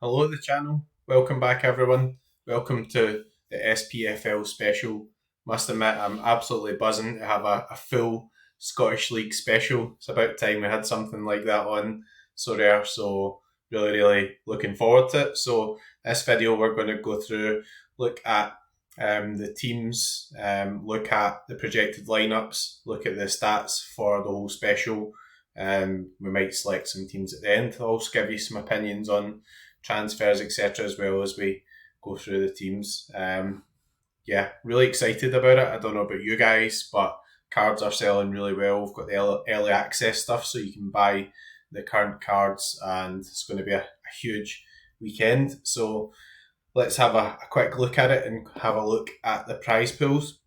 Hello to the channel. Welcome back, everyone. Welcome to the SPFL special. Must admit, I'm absolutely buzzing to have a full Scottish League special. It's about time we had something like that on Sorare, so really looking forward to it. So, this video, we're going to go through, look at the teams, look at the projected lineups, look at the stats for the whole special. We might select some teams at the end. I'll also give you some opinions on transfers, etc., as well as we go through the teams. Yeah, really excited about it. I don't know about you guys, but cards are selling really well. We've got the early access stuff, so you can buy the current cards, and it's going to be a huge weekend. So let's have a quick look at it and have a look at the prize pools.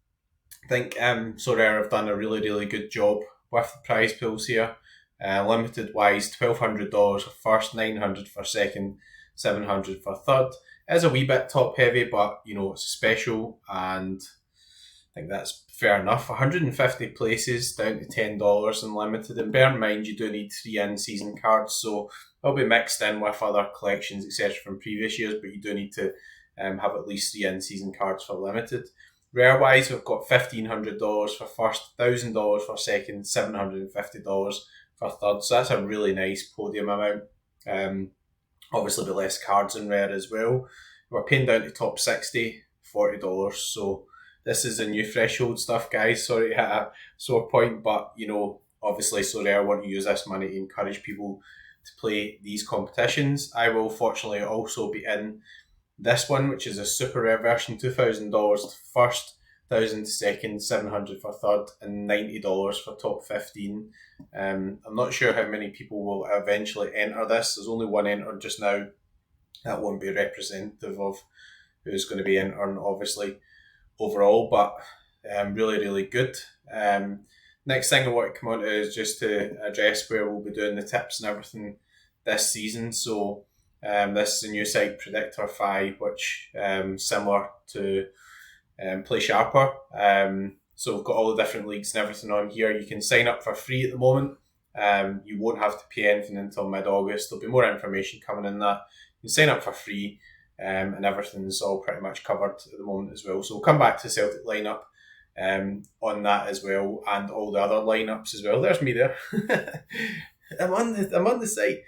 I think Sorare have done a really good job with the prize pools here. Limited wise, $1,200 for first, $900 for second, $700 for third. It is a wee bit top heavy, but it's special, and I think that's fair enough. 150 places down to $10 in limited. And bear in mind, you do need 3 in-season cards, so they'll be mixed in with other collections, etc., from previous years, but you do need to have at least 3 in-season cards for limited. Rare wise, we've got $1,500 for first, $1,000 for second, $750 for third. So that's a really nice podium amount. Obviously, the less cards in rare as well. We're paying down to top 60, $40. So this is the new threshold stuff, guys. Sorry to hit a sore point, but obviously, sorry, I want to use this money to encourage people to play these competitions. I will fortunately also be in this one, which is a super rare version, $2,000 first, 1,000 second, 700 for third, and $90 for top 15. I'm not sure how many people will eventually enter this. There's only one entered just now. That won't be representative of who's going to be entering, obviously, overall, but really good. Next thing I want to come on to is just to address where we'll be doing the tips and everything this season. So this is a new site, Predictor 5, which similar to Play Sharper. So we've got all the different leagues and everything on here. You can sign up for free at the moment. You won't have to pay anything until mid-August. There'll be more information coming in that. You can sign up for free, and everything's all pretty much covered at the moment as well. So we'll come back to the Celtic lineup on that as well, and all the other lineups as well. There's me there. I'm on the site.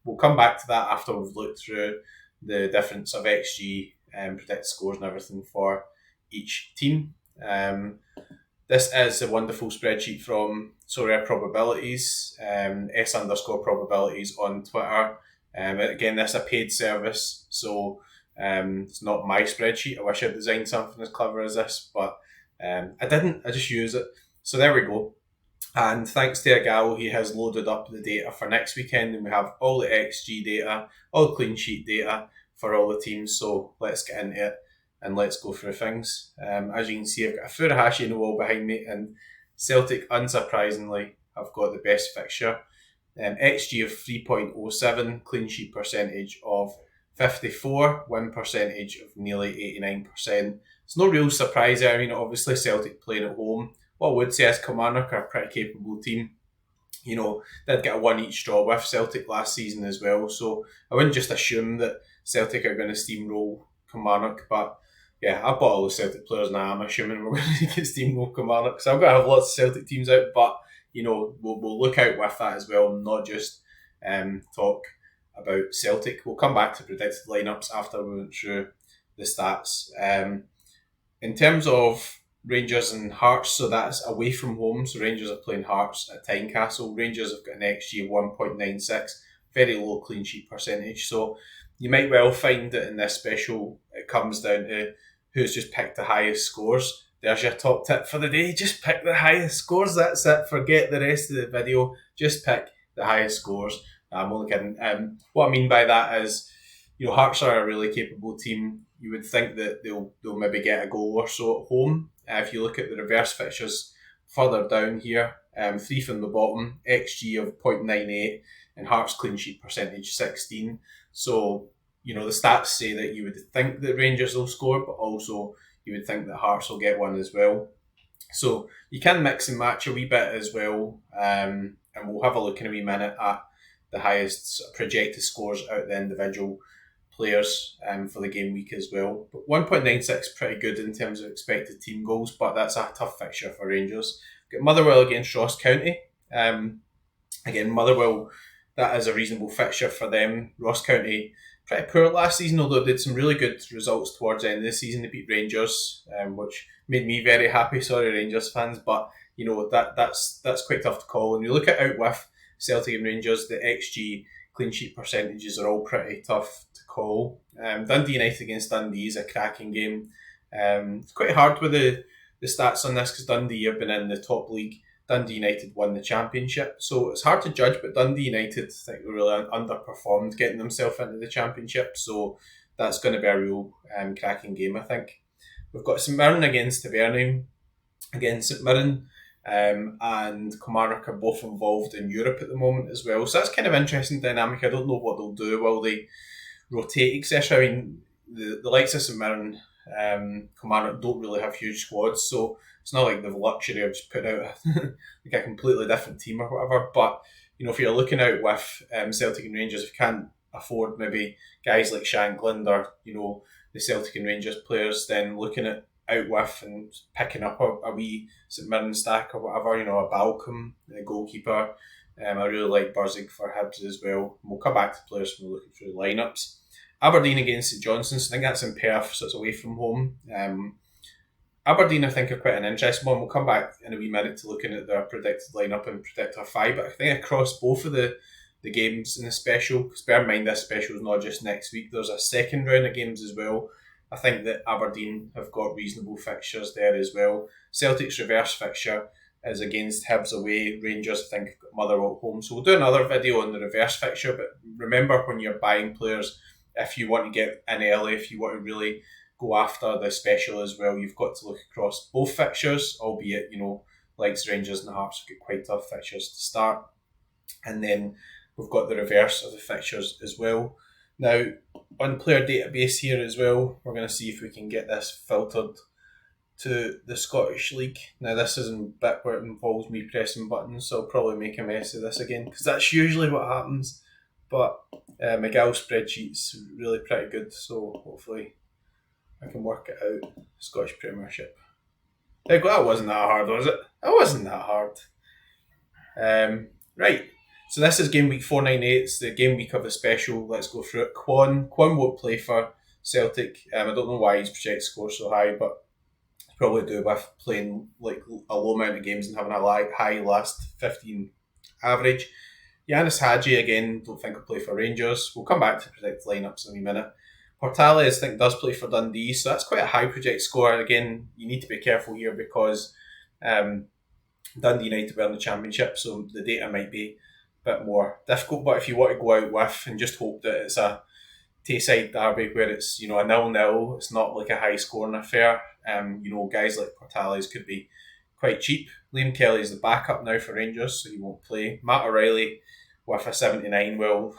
We'll come back to that after we've looked through the difference of XG and predict scores and everything for each team. This is a wonderful spreadsheet from Sorare Probabilities, S_probabilities on Twitter. Again, this is a paid service, so it's not my spreadsheet. I wish I'd designed something as clever as this, but I didn't. I just use it. So there we go. And thanks to a gal, he has loaded up the data for next weekend, and we have all the XG data, all the clean sheet data for all the teams. So let's get into it and let's go through things. As you can see, I've got a Furuhashi in the wall behind me, and Celtic, unsurprisingly, have got the best fixture. XG of 3.07, clean sheet percentage of 54, win percentage of nearly 89%. It's no real surprise there. I mean, obviously Celtic playing at home. What I would say is Kilmarnock are a pretty capable team. Did get a 1 each draw with Celtic last season as well. So I wouldn't just assume that Celtic are going to steamroll Kilmarnock. But yeah, I've bought all the Celtic players now. I'm assuming we're going to get steamroll Kilmarnock. So I'm going to have lots of Celtic teams out. But, we'll look out with that as well, not just talk about Celtic. We'll come back to predicted lineups after we went through the stats. In terms of Rangers and Hearts, so that's away from home. So Rangers are playing Hearts at Tynecastle. Rangers have got an XG of 1.96, very low clean sheet percentage. So you might well find that in this special, it comes down to who's just picked the highest scores. There's your top tip for the day. Just pick the highest scores. That's it. Forget the rest of the video. Just pick the highest scores. I'm only kidding. What I mean by that is, Hearts are a really capable team. You would think that they'll maybe get a goal or so at home. If you look at the reverse fixtures further down here, 3 from the bottom, XG of 0.98, and Hearts clean sheet percentage 16. So, the stats say that you would think that Rangers will score, but also you would think that Hearts will get one as well. So you can mix and match a wee bit as well, and we'll have a look in a wee minute at the highest projected scores out of the individual players for the game week as well. But 1.96 pretty good in terms of expected team goals, but that's a tough fixture for Rangers. We've got Motherwell against Ross County. Again, Motherwell, that is a reasonable fixture for them. Ross County, pretty poor last season, although they did some really good results towards the end of the season. They beat Rangers, which made me very happy. Sorry, Rangers fans, but that's quite tough to call. When you look at out with Celtic and Rangers, the XG clean sheet percentages are all pretty tough to call. Dundee United against Dundee is a cracking game. It's quite hard with the stats on this because Dundee have been in the top league. Dundee United won the championship, so it's hard to judge, but Dundee United, I think, really underperformed getting themselves into the championship, so that's going to be a real cracking game, I think. We've got St Mirren against Hibernian. Again, St Mirren and Kilmarnock are both involved in Europe at the moment as well, so that's kind of interesting dynamic. I don't know what they'll do while they rotate, etc. I mean, the likes of St Mirren, Kilmarnock don't really have huge squads, so it's not like they've luxury of just putting out like a completely different team or whatever. But if you're looking out with Celtic and Rangers, if you can't afford maybe guys like Shankland or the Celtic and Rangers players, then looking at out with and picking up a wee St Mirren stack or whatever, a Balcom, the goalkeeper. I really like Burzig for Hibs as well. And we'll come back to players when we're looking through the lineups. Aberdeen against St Johnstone, so I think that's in Perth, so it's away from home. Aberdeen, I think, are quite an interesting one. We'll come back in a wee minute to looking at their predicted lineup and predict our five, but I think across both of the games in the special, because bear in mind this special is not just next week, there's a second round of games as well. I think that Aberdeen have got reasonable fixtures there as well. Celtic's reverse fixture is against Hibs away. Rangers, I think, have got Motherwell at home. So we'll do another video on the reverse fixture, but remember when you're buying players, if you want to get in early, if you want to really go after the special as well, you've got to look across both fixtures, albeit, like Rangers and Hearts have got quite tough fixtures to start. And then we've got the reverse of the fixtures as well. Now, on player database here as well, we're going to see if we can get this filtered to the Scottish League. Now, this is a bit where it involves me pressing buttons, so I'll probably make a mess of this again, because that's usually what happens. But Miguel spreadsheet's really pretty good, so hopefully I can work it out. Scottish Premiership. That wasn't that hard, was it? That wasn't that hard. Right. So this is game week 498. It's the game week of the special. Let's go through it. Kwon won't play for Celtic. I don't know why he's projected score so high, but it's probably to do with playing like a low amount of games and having a high last 15 average. Yanis Hadji, again, don't think will play for Rangers. We'll come back to predict lineups in a wee minute. Portales, I think, does play for Dundee, so that's quite a high project score. Again, you need to be careful here because Dundee United were in the championship, so the data might be a bit more difficult. But if you want to go out with and just hope that it's a Tayside derby where it's a 0-0, it's not like a high scoring affair. Guys like Portales could be quite cheap. Liam Kelly is the backup now for Rangers, so he won't play. Matt O'Reilly with a 79, well,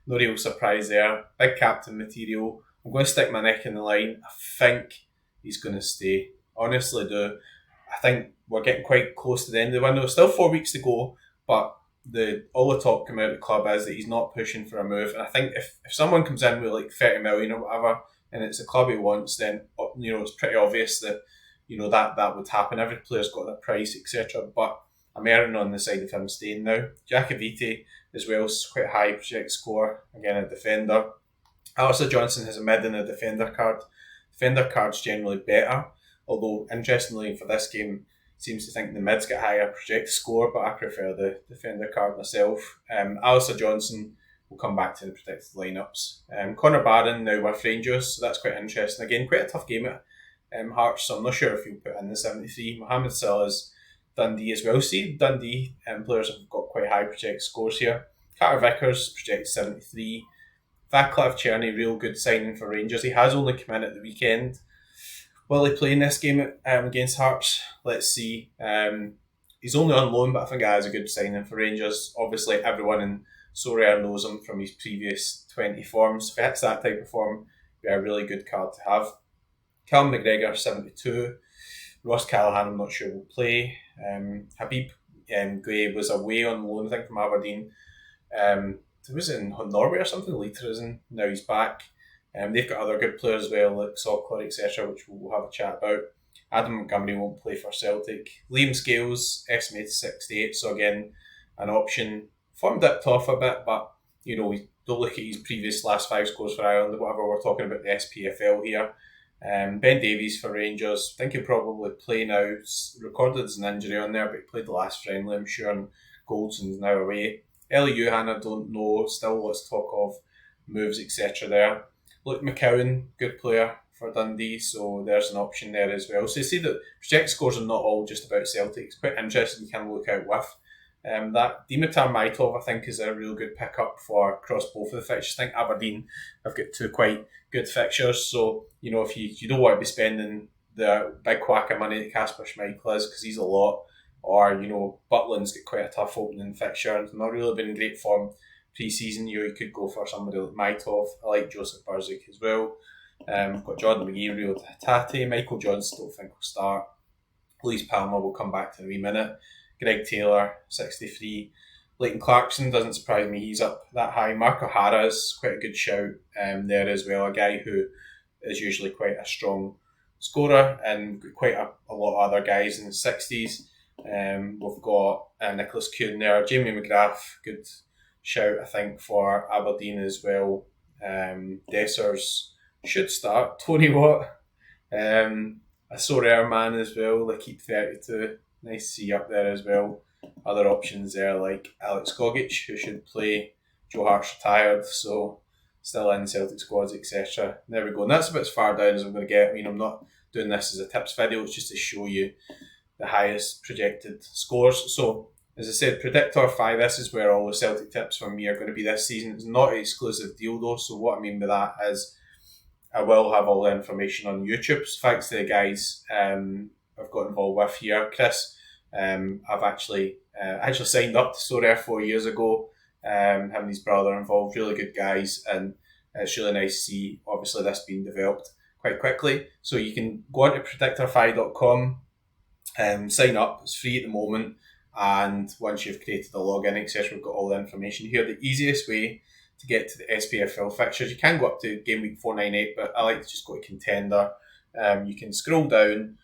no real surprise there. Big captain material. I'm going to stick my neck in the line. I think he's going to stay. Honestly do. I think we're getting quite close to the end of the window. Still 4 weeks to go, but all the talk coming out of the club is that he's not pushing for a move. And I think if someone comes in with like 30 million or whatever, and it's a club he wants, then it's pretty obvious that that would happen. Every player's got their price, etc. But I'm erring on the side of him staying now. Jacovite as well is quite a high project score. Again, a defender. Alistair Johnson has a mid and a defender card. Defender card's generally better, although interestingly for this game, seems to think the mid's got higher projected score, but I prefer the defender card myself. Alistair Johnson, we'll come back to the predicted lineups. Connor Barron now with Rangers, so that's quite interesting. Again, quite a tough game at Hearts, so I'm not sure if he'll put in the 73. Mohamed Salah's Dundee as well. See, Dundee players have got quite high projected scores here. Carter Vickers projected 73. Vaclav Cherny, real good signing for Rangers. He has only come in at the weekend. Will he play in this game against Hearts? Let's see. He's only on loan, but I think that is a good signing for Rangers. Obviously, everyone in Sorare knows him from his previous 20 forms. If he hits that type of form, it'd be a really good card to have. Callum McGregor, 72. Ross Callaghan, I'm not sure will play. Habib Gueye was away on loan, I think, from Aberdeen. was it in Norway or something, Leiterisen. Now he's back. They've got other good players as well, like Sockler, etc., which we'll have a chat about. Adam Montgomery won't play for Celtic. Liam Scales, estimated 68, so again, an option. Form dipped off a bit, but we don't look at his previous last 5 scores for Ireland or whatever. We're talking about the SPFL here. Ben Davies for Rangers. I think he'll probably play now. Recorded as an injury on there, but he played the last friendly, I'm sure, and Goldson's now away. Ellie Johan, I don't know. Still lots of talk of moves, etc. there. Luke McCowan, good player for Dundee, so there's an option there as well. So you see that projected scores are not all just about Celtic. It's quite interesting, you can look out with. That Dimitar Maitov, I think, is a real good pickup for across both of the fixtures. I think Aberdeen have got 2 quite good fixtures, so if you don't want to be spending the big whack of money that Kasper Schmeichel is, because he's a lot, or Butland's got quite a tough opening fixture and not really been in great form pre-season. You could go for somebody like Maitov. I like Joseph Burzik as well. Got Jordan McGee, Rio Hatate, Michael Johnson don't think will start. Louise Palmer will come back to in a wee minute. Greg Taylor, 63. Leighton Clarkson, doesn't surprise me, he's up that high. Mark O'Hara is quite a good shout there as well, a guy who is usually quite a strong scorer, and quite a lot of other guys in the 60s. We've got Nicholas Kuhn there, Jamie McGrath, good shout I think for Aberdeen as well. Dessers should start. Tony Watt, a Sorare man as well, they keep 32. Nice to see up there as well. Other options there like Alex Gogic, who should play. Joe Hart's retired, so still in Celtic squads, etc. There we go. And that's about as far down as I'm going to get. I mean, I'm not doing this as a tips video, it's just to show you the highest projected scores. So, as I said, Predictor 5, this is where all the Celtic tips from me are going to be this season. It's not an exclusive deal though, so what I mean by that is I will have all the information on YouTube. So thanks to the guys I've got involved with here. Chris, I've actually signed up to Sorare 4 years ago. Him and his brother involved, really good guys, and it's really nice to see obviously this being developed quite quickly. So you can go on to predictor5.com, sign up, it's free at the moment, and once you've created a login, etc., we've got all the information here. The easiest way to get to the SPFL fixtures, you can go up to game week 498, but I like to just go to contender. You can scroll down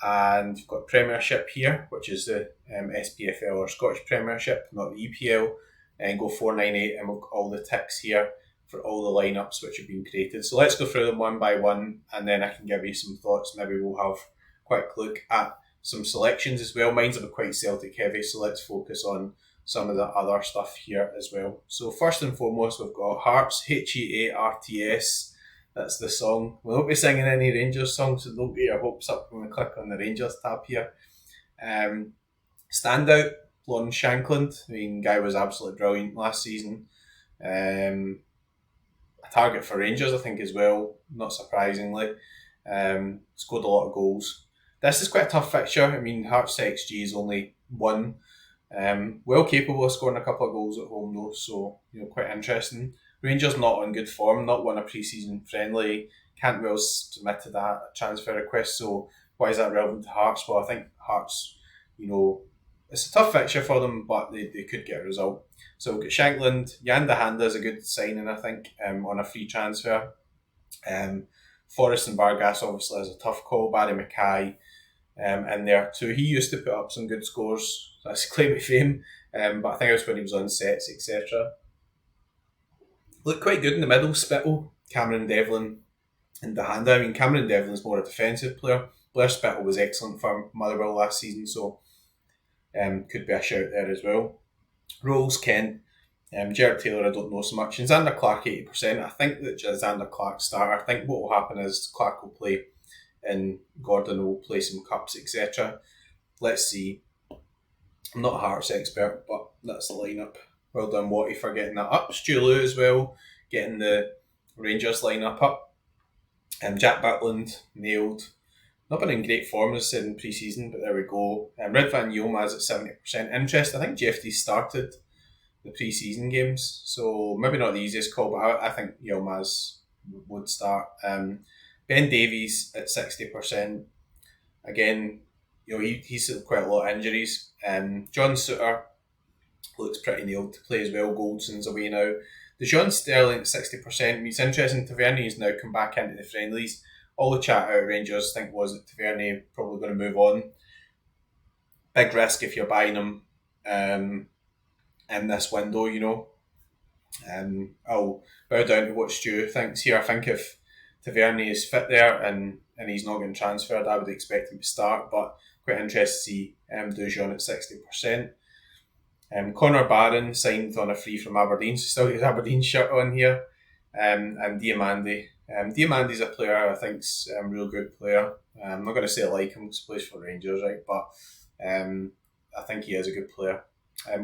and you've got Premiership here, which is the SPFL or Scottish Premiership, not the EPL, and go 498, and we've got all the ticks here for all the lineups which have been created. So let's go through them one by one, and then I can give you some thoughts. Maybe we'll have a quick look at some selections as well. Mine's a bit quite Celtic heavy, so let's focus on some of the other stuff here as well. So first and foremost, we've got Hearts, Hearts. That's the song. We won't be singing any Rangers songs, so don't get your hopes up when we click on the Rangers tab here. Standout, Lon Shankland. I mean, guy was absolutely brilliant last season. A target for Rangers, I think, as well, not surprisingly. Scored a lot of goals. This is quite a tough fixture. I mean, Hearts XG is only 1. Well capable of scoring a couple of goals at home though, so quite interesting. Rangers not on good form, not won a pre-season friendly. Cantwell submitted a transfer request, so why is that relevant to Hearts? Well, I think Hearts, it's a tough fixture for them, but they could get a result. So we've got Shankland. Yanda Handa is a good signing, I think, on a free transfer. Forrest and Vargas obviously is a tough call. Barry Mackay in there too. He used to put up some good scores. That's a claim to fame. But I think it was when he was on sets, etc. Looked quite good in the middle. Spittle, Cameron Devlin, and Dahanda. I mean, Cameron Devlin's more a defensive player. Blair Spittle was excellent for Motherwell last season, so could be a shout there as well. Rolls, Kent, Gerard Taylor, I don't know so much. And Xander Clark, 80%. I think that Xander Clark starter. I think what will happen is Clark will play and Gordon will play some cups, etc. Let's see. I'm not a Hearts expert, but that's the lineup. Well done, Watty, for getting that up. Stu Lou as well, getting the Rangers lineup up. Jack Butland, nailed. Not been in great form, as I said, in pre-season, but there we go. Ridvan Yilmaz at 70% interest. I think Jeffrey started the pre-season games, so maybe not the easiest call, but I think Yilmaz would start. Ben Davies at 60%. Again, he's had quite a lot of injuries. John Suter, looks pretty nailed to play as well. Goldson's away now. Dijon Sterling at 60%. It's interesting, Tavernier has now come back into the friendlies. All the chat out of Rangers think was that Tavernier probably going to move on. Big risk if you're buying him in this window, you know. I'll bow down to what Stu thinks here. I think if Tavernier is fit there and he's not getting transferred, I would expect him to start, but quite interested to see Dijon at 60%. Connor Barron signed on a free from Aberdeen, so still got his Aberdeen shirt on here. And Diamandi. Diamandi's a player I think's a real good player. I'm not going to say I like him because he plays for Rangers, right? But I think he is a good player.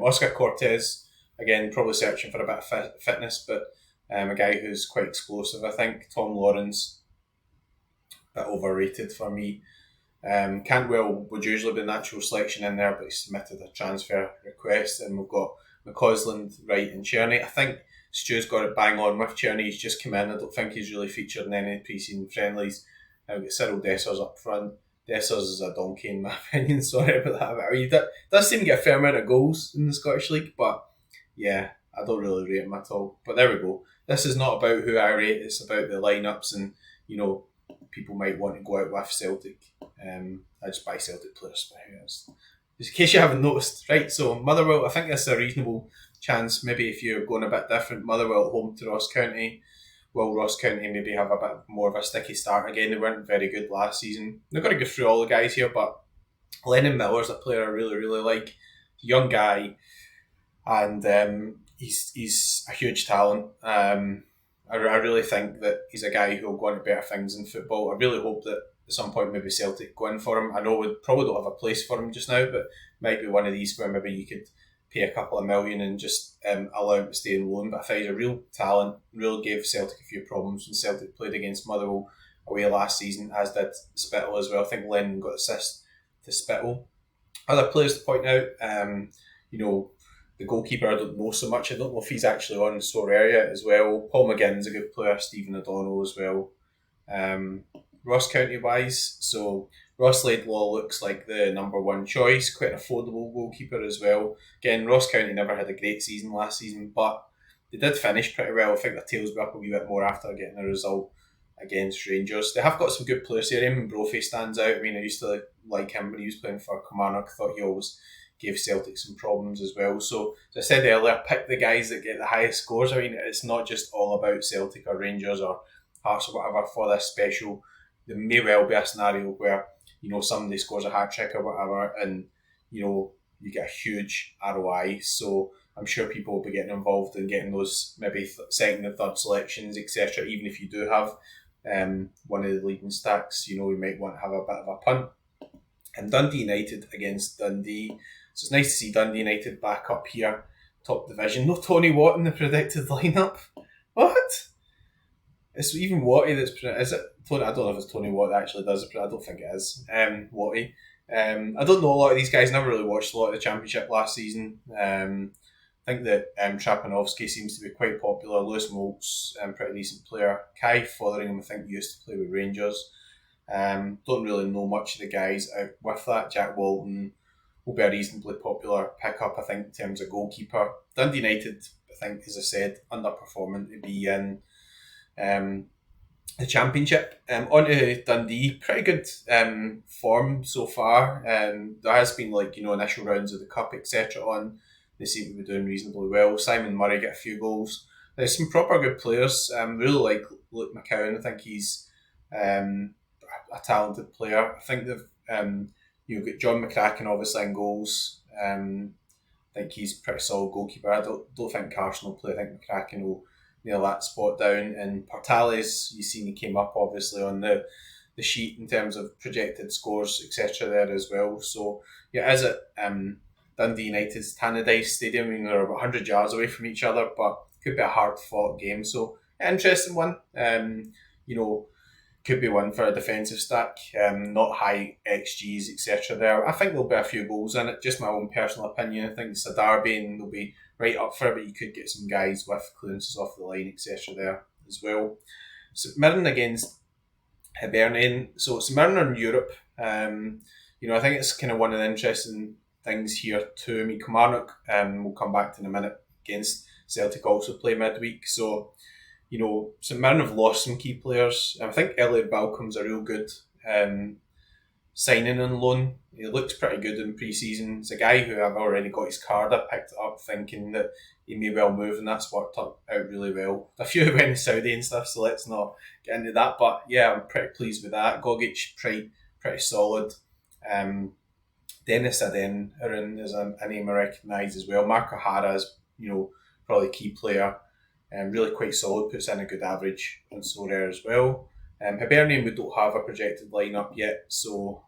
Oscar Cortez, again, probably searching for a bit of fitness, but a guy who's quite explosive, I think. Tom Lawrence, a bit overrated for me. Cantwell would usually be a natural selection in there, but he submitted a transfer request, and we've got McCausland, Wright and Cherney. I think Stu's got it bang on with Cherney. He's just come in. I don't think he's really featured in any pre-season friendlies. We've got Cyril Dessers up front. Dessers is a donkey in my opinion. Sorry about that. He does seem to get a fair amount of goals in the Scottish League, but yeah, I don't really rate him at all. But there we go. This is not about who I rate. It's about the lineups, and you know, people might want to go out with Celtic. I just buy Celtic players. Just in case you haven't noticed, right? So Motherwell, I think this is a reasonable chance. Maybe if you're going a bit different, Motherwell at home to Ross County. Will Ross County maybe have a bit more of a sticky start again? They weren't very good last season. They're going to go through all the guys here, but Lennon Miller's a player I really, really like. Young guy, and he's a huge talent. I really think that he's a guy who will go on to better things in football. I really hope that at some point maybe Celtic go in for him. I know we probably don't have a place for him just now, but might be one of these where maybe you could pay a couple of million and just allow him to stay in loan. But I think he's a real talent, really gave Celtic a few problems when Celtic played against Motherwell away last season, as did Spittle as well. I think Lennon got assist to Spittle. Other players to point out, the goalkeeper I don't know so much. I don't know if he's actually on Sorare as well. Paul McGinn's a good player, Stephen O'Donnell as well. Ross County wise, so Ross Laidlaw looks like the number one choice, quite an affordable goalkeeper as well. Again, Ross County never had a great season last season, but they did finish pretty well. I think their tails were up a wee bit more after getting a result against Rangers. They have got some good players here. Eamon Brophy stands out. I mean, I used to like him when he was playing for Kilmarnock. I thought he always gave Celtic some problems as well. So, as I said earlier, pick the guys that get the highest scores. I mean, it's not just all about Celtic or Rangers or Hearts or whatever for this special. There may well be a scenario where, somebody scores a hat-trick or whatever and, you get a huge ROI. So I'm sure people will be getting involved in getting those maybe second and third selections, etc. Even if you do have one of the leading stacks, you might want to have a bit of a punt. And Dundee United against Dundee. So it's nice to see Dundee United back up here, top division. No Tony Watt in the predicted lineup. What? It's even Watty that's... Is it? I don't know if it's Tony Watt that actually does it, but I don't think it is. Watty. I don't know a lot of these guys. Never really watched a lot of the Championship last season. I think that Trapanovsky seems to be quite popular. Lewis Moult's pretty decent player. Kai Fotheringham, I think, used to play with Rangers. Don't really know much of the guys out with that. Jack Walton will be a reasonably popular pickup, I think, in terms of goalkeeper. Dundee United, I think, as I said, underperforming to be in the Championship. On to Dundee, pretty good form so far. There has been initial rounds of the Cup, etc. on. They seem to be doing reasonably well. Simon Murray get a few goals. There's some proper good players. Really like Luke McCowan. I think he's a talented player. I think they've got John McCracken obviously in goals. I think he's a pretty solid goalkeeper. I don't think Carson will play. I think McCracken will nail that spot down. And Portales, you've seen he came up obviously on the sheet in terms of projected scores, etc. there as well. So yeah, is it Dundee United's Tannadice Stadium? I mean, they're about 100 yards away from each other, but could be a hard fought game. So interesting one. Could be one for a defensive stack. Not high XGs, etc. there. I think there'll be a few goals in it. Just my own personal opinion. I think it's a derby and they'll be right up for it, but you could get some guys with clearances off the line, etc. there as well. So Mirren against Hibernian. So it's Mirren in Europe. I think it's kind of one of the interesting things here too. I mean, Kilmarnock, we'll come back to in a minute, against Celtic also play midweek. So, St Mirren have lost some key players. I think Elliot Balcomb's a real good signing on loan. He looks pretty good in pre-season. It's a guy who I've already got his card. I picked it up thinking that he may well move, and that's worked out really well. A few went to Saudi and stuff, so let's not get into that. But yeah, I'm pretty pleased with that. Gogic, pretty solid. Dennis Adeniran is a name I recognise as well. Mark O'Hara is, probably a key player. Really quite solid, puts in a good average on Sorare as well. Hibernian, we don't have a projected lineup yet, so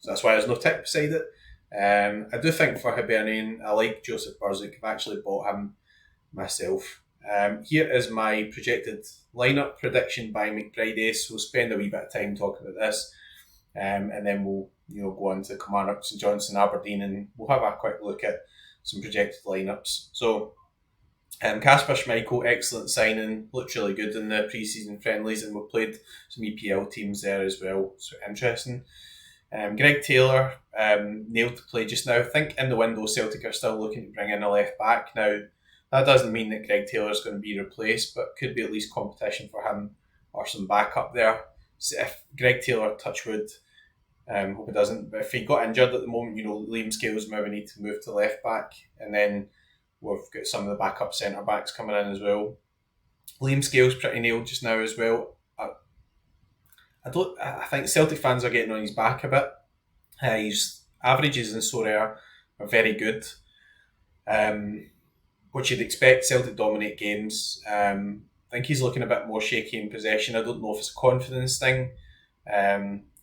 that's why there's no tick beside it. I do think for Hibernian, I like Joseph Burzik. I've actually bought him myself. Here is my projected lineup prediction by McBride. So we'll spend a wee bit of time talking about this, and then we'll go on to Kilmarnock, St Johnstone, Aberdeen, and we'll have a quick look at some projected lineups. So Kasper Schmeichel, excellent signing, looked really good in the pre-season friendlies, and we've played some EPL teams there as well, so interesting. Greg Taylor, nailed to play just now. I think in the window Celtic are still looking to bring in a left back. Now, that doesn't mean that Greg Taylor is going to be replaced, but could be at least competition for him or some backup there. So if Greg Taylor, touch wood, hope it doesn't, but if he got injured at the moment, Liam Scales maybe need to move to left back, and then we've got some of the backup centre backs coming in as well. Liam Scales pretty nailed just now as well. I think Celtic fans are getting on his back a bit. His averages in Sorare are very good. What you'd expect, Celtic dominate games. I think he's looking a bit more shaky in possession. I don't know if it's a confidence thing.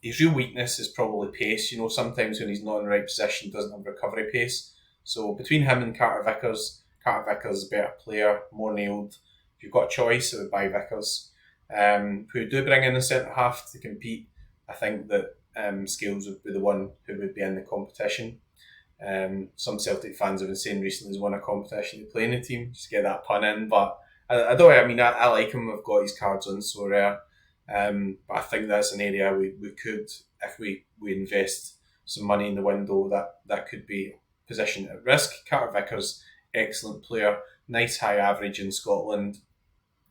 His real weakness is probably pace. Sometimes when he's not in the right position, he doesn't have recovery pace. So between him and Carter Vickers is a better player, more nailed. If you've got a choice, I would buy Vickers. Who do bring in a centre half to compete. I think that Scales would be the one who would be in the competition. Some Celtic fans have been saying recently he's won a competition to play in the team, just get that pun in. But I like him. I've got his cards on Sorare. But I think that's an area we could, if we invest some money in the window, that could be position at risk. Carter Vickers, excellent player, nice high average in Scotland.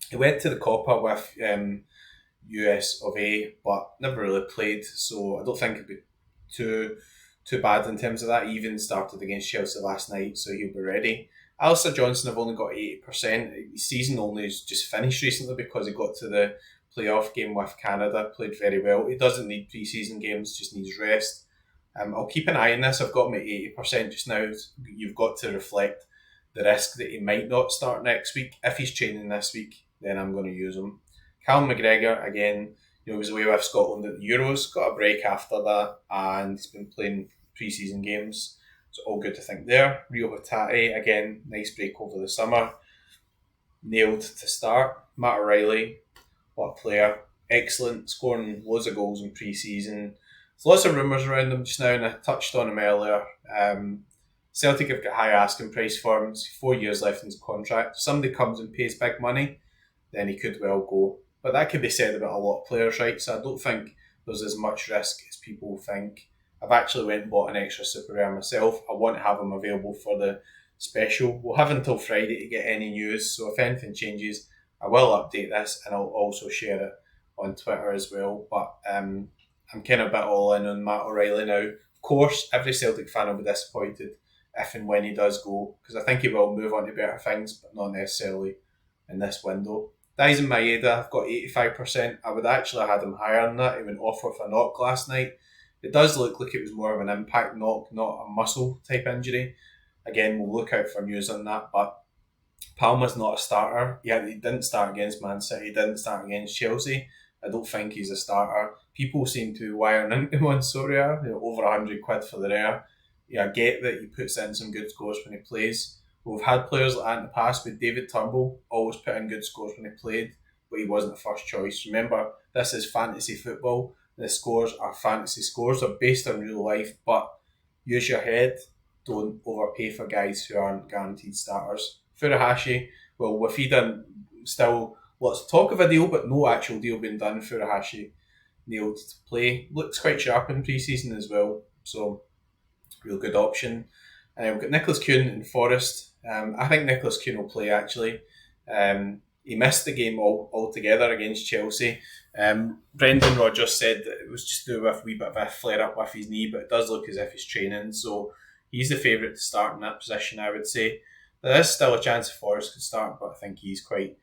He went to the Copa with US of A, but never really played, so I don't think it'd be too bad in terms of that. He even started against Chelsea last night, so he'll be ready. Alistair Johnson have only got 80%. His season only has just finished recently because he got to the playoff game with Canada, played very well. He doesn't need pre-season games, just needs rest. I'll keep an eye on this. I've got him at 80% just now. You've got to reflect the risk that he might not start next week. If he's training this week, then I'm going to use him. Callum McGregor, again, he was away with Scotland at the Euros, got a break after that, and he's been playing pre-season games. So all good to think there. Rio Hatate, again, nice break over the summer. Nailed to start. Matt O'Reilly, what a player. Excellent, scoring loads of goals in pre-season. There's lots of rumours around him just now, and I touched on him earlier. Celtic have got high asking price for him. He's 4 years left in his contract. If somebody comes and pays big money, then he could well go. But that could be said about a lot of players, right? So I don't think there's as much risk as people think. I've actually went and bought an extra super rare myself. I want to have him available for the special. We'll have until Friday to get any news, so if anything changes, I will update this, and I'll also share it on Twitter as well. But I'm kind of a bit all in on Matt O'Reilly now. Of course, every Celtic fan will be disappointed if and when he does go, because I think he will move on to better things, but not necessarily in this window. Daizen Maeda, I've got 85%. I would actually have had him higher than that. He went off with a knock last night. It does look like it was more of an impact knock, not a muscle type injury. Again, we'll look out for news on that, but Palma's not a starter. Yeah, he didn't start against Man City, he didn't start against Chelsea. I don't think he's a starter. People seem to be wiring into him on Sorare, over £100 for the rare. Yeah, I get that he puts in some good scores when he plays. We've had players like that in the past with David Turnbull, always put in good scores when he played, but he wasn't the first choice. Remember, this is fantasy football. The scores are fantasy scores. They're based on real life, but use your head. Don't overpay for guys who aren't guaranteed starters. Furuhashi, well, with he done still lots of talk of a deal, but no actual deal being done. Furuhashi nailed to play. Looks quite sharp in pre-season as well. So real good option. We've got Nicholas Kuhn in Forest. I think Nicholas Kuhn will play actually. He missed the game altogether against Chelsea. Brendan Rodgers said that it was just to do with a wee bit of a flare up with his knee, but it does look as if he's training. So he's the favourite to start in that position, I would say. There is still a chance Forest could start, but I think he's quite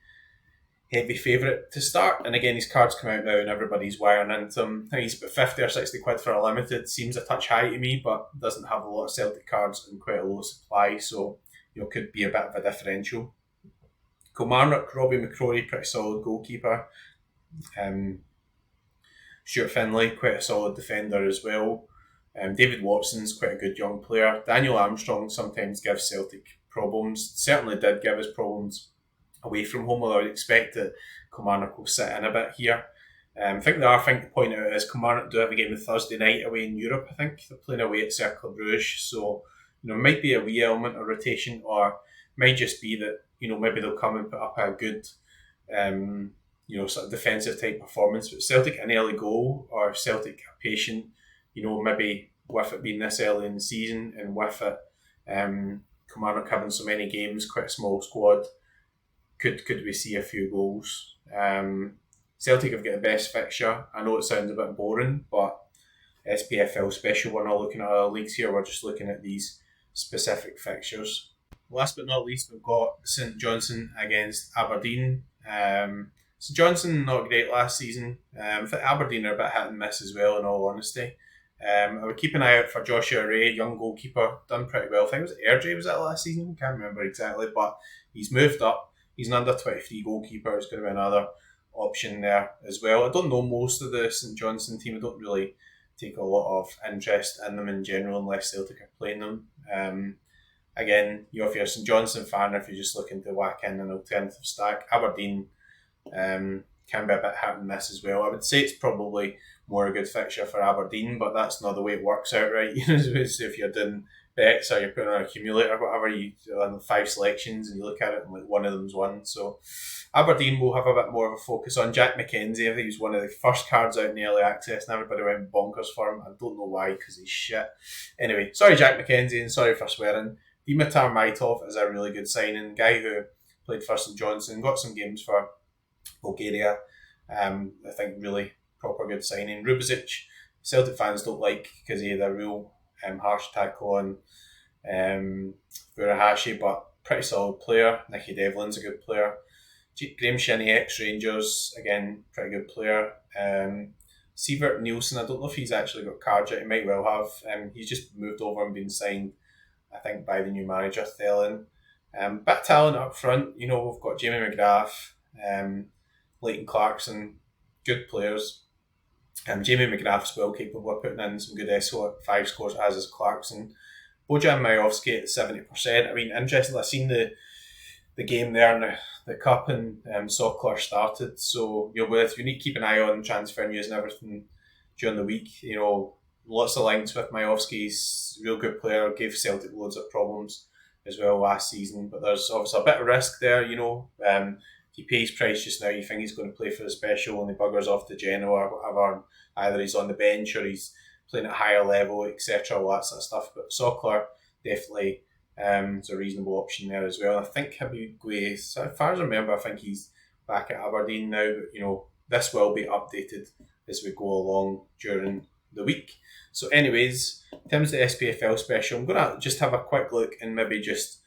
heavy favourite to start. And again, his cards come out now and everybody's wiring into him. I think he's about 50 or 60 quid for a limited. Seems a touch high to me, but doesn't have a lot of Celtic cards and quite a low supply, so could be a bit of a differential. Kilmarnock, Robbie McCrory, pretty solid goalkeeper. Stuart Finlay, quite a solid defender as well. David Watson's quite a good young player. Daniel Armstrong sometimes gives Celtic problems. Certainly did give us problems away from home, although I'd expect that Kilmarnock will sit in a bit here. I think the other thing to point out is Kilmarnock do have a game on Thursday night away in Europe, I think. They're playing away at Cercle Bruges, so might be a wee element of rotation, or might just be that maybe they'll come and put up a good sort of defensive type performance. But Celtic an early goal, or Celtic are patient, maybe with it being this early in the season and with it Kilmarnock having so many games, quite a small squad, could we see a few goals? Celtic have got the best fixture. I know it sounds a bit boring, but SPFL special, we're not looking at other leagues here, we're just looking at these specific fixtures. Last but not least, we've got St Johnstone against Aberdeen. St Johnstone not great last season. I think Aberdeen are a bit hit and miss as well, in all honesty. I would keep an eye out for Joshua Ray, young goalkeeper, done pretty well. I think it was Airdrie, was that last season? Can't remember exactly, but he's moved up. He's an under 23 goalkeeper. It's going to be another option there as well. I don't know most of the St Johnstone team. I don't really take a lot of interest in them in general unless Celtic are playing them. Again, if you're a St Johnstone fan, or if you're just looking to whack in an alternative stack, Aberdeen can be a bit hit and miss as well. I would say it's probably more a good fixture for Aberdeen, but that's not the way it works out, right? So if you're doing bets or you're putting on an accumulator or whatever, you on 5 selections and you look at it and like one of them's won. So Aberdeen will have a bit more of a focus on Jack McKenzie. I think he was one of the first cards out in the early access and everybody went bonkers for him. I don't know why, because he's shit. Anyway, sorry Jack McKenzie, and sorry for swearing. Dimitar Maitov is a really good signing. Guy who played for St Johnstone, got some games for Bulgaria. I think really proper good signing. Rubezic, Celtic fans don't like because he had a real harsh tackle on Furuhashi, but pretty solid player. Nicky Devlin's a good player. Graham Shinney, ex-Rangers, again, pretty good player. Sievert Nielsen, I don't know if he's actually got cards yet, he might well have. He's just moved over and been signed, I think, by the new manager, Thelen. Bit of talent up front, we've got Jamie McGrath, Leighton Clarkson, good players. Jamie McGrath's well capable of putting in some good SO5 scores, as is Clarkson. Bojan Majovski at 70%. I mean, interesting, I've seen the game there in the Cup, and Sokler started. So, you need to keep an eye on transfer news and everything during the week. Lots of links with Majovski. He's a real good player, gave Celtic loads of problems as well last season. But there's obviously a bit of risk there, If he pays price just now, you think he's going to play for the special and he buggers off to Genoa or whatever. Either he's on the bench or he's playing at a higher level, etc. All that sort of stuff. But Sokler definitely is a reasonable option there as well. I think Hibigwe, as far as I remember, I think he's back at Aberdeen now. But this will be updated as we go along during the week. So anyways, in terms of the SPFL special, I'm going to just have a quick look and maybe just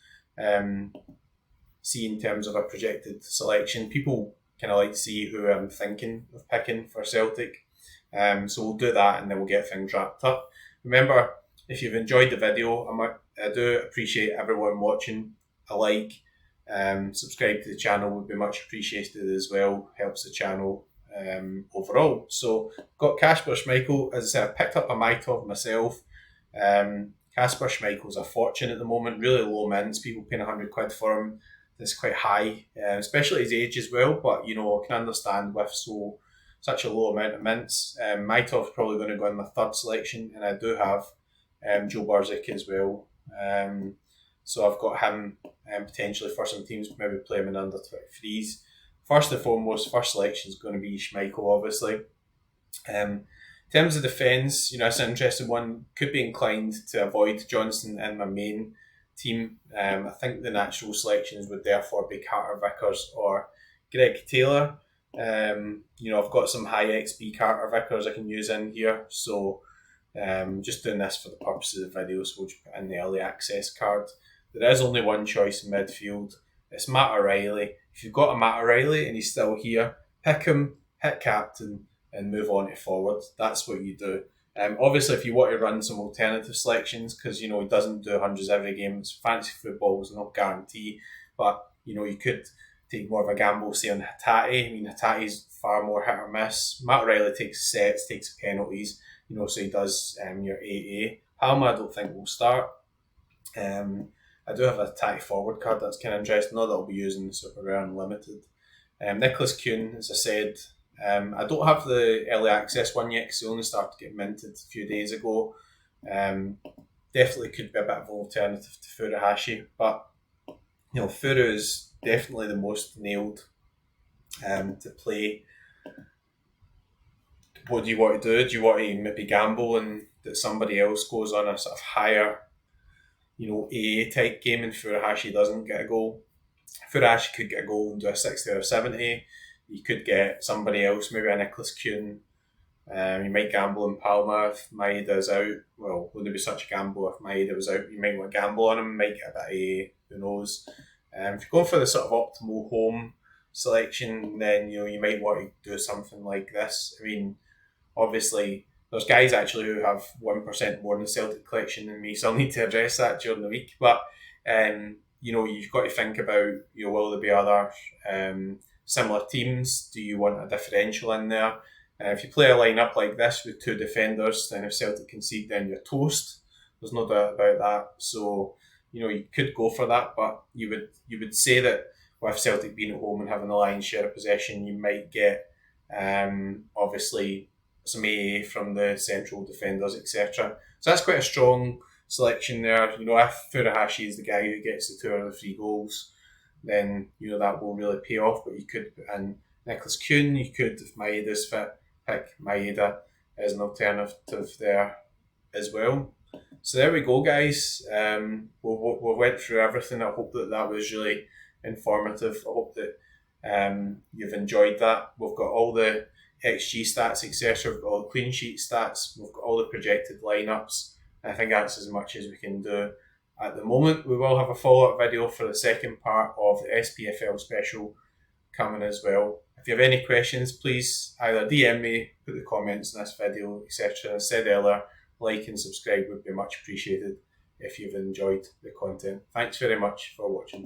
see in terms of a projected selection. People kind of like to see who I'm thinking of picking for Celtic. So we'll do that and then we'll get things wrapped up. Remember, if you've enjoyed the video, I do appreciate everyone watching. A like, subscribe to the channel would be much appreciated as well. Helps the channel overall. So got Kasper Schmeichel. As I said, I picked up a Maitov myself. Kasper Schmeichel's a fortune at the moment. Really low mints. People paying 100 quid for him. That's quite high, especially his age as well. But I can understand with such a low amount of mints. Maitov's probably going to go in my third selection, and I do have Joe Barzik as well. So I've got him potentially for some teams, maybe play him in under 23s. First and foremost, first selection is going to be Schmeichel, obviously. In In terms of defence, that's an interesting one. Could be inclined to avoid Johnson in my main team. I think the natural selections would therefore be Carter Vickers or Greg Taylor. I've got some high XP Carter Vickers I can use in here, so just doing this for the purpose of the video, so we'll just put in the early access card. There is only one choice in midfield. It's Matt O'Reilly. If you've got a Matt O'Reilly and he's still here, pick him, hit captain, and move on to forward. That's what you do. Obviously, if you want to run some alternative selections, because he doesn't do hundreds every game, it's fantasy football is no guarantee. But you could take more of a gamble, say on Hatate. I mean, Hatate's far more hit or miss. Matt O'Reilly takes sets, takes penalties. So he does your AA. Palma, I don't think will start. I do have a Hatate forward card that's kind of interesting. Not that I'll be using the Super Rare Unlimited. Nicholas Kuhn, as I said. I don't have the early access one yet because it only started to get minted a few days ago. Definitely could be a bit of an alternative to Furuhashi, but Furu is definitely the most nailed to play. What do you want to do? Do you want to maybe gamble and that somebody else goes on a sort of higher, AA type game and Furuhashi doesn't get a goal? Furuhashi could get a goal and do a 60 or a 70. You could get somebody else, maybe a Nicholas Kuhn. You might gamble on Palma if Maeda is out. Well, wouldn't it be such a gamble if Maeda was out? You might want to gamble on him, might get a bit of AA, who knows. If you're going for the sort of optimal home selection, then you might want to do something like this. I mean, obviously, there's guys actually who have 1% more in the Celtic collection than me, so I'll need to address that during the week. But, you've got to think about, will there be other similar teams? Do you want a differential in there? If you play a lineup like this with two defenders, then if Celtic concede, then you're toast. There's no doubt about that. So, you could go for that, but you would say that with Celtic being at home and having the lion's share of possession, you might get obviously some AA from the central defenders, etc. So that's quite a strong selection there. If Furuhashi is the guy who gets the 2 out of the 3 goals, then that will really pay off. But you could put in Nicholas Kuhn. You could, if Maeda's fit, pick Maeda as an alternative there as well. So there we go, guys. We went through everything. I hope that was really informative. I hope that you've enjoyed that. We've got all the XG stats, etc. We've got all the clean sheet stats. We've got all the projected lineups. I think that's as much as we can do at the moment. We will have a follow-up video for the second part of the SPFL special coming as well. If you have any questions, please either DM me, put the comments in this video, etc. As I said earlier, like and subscribe would be much appreciated if you've enjoyed the content. Thanks very much for watching.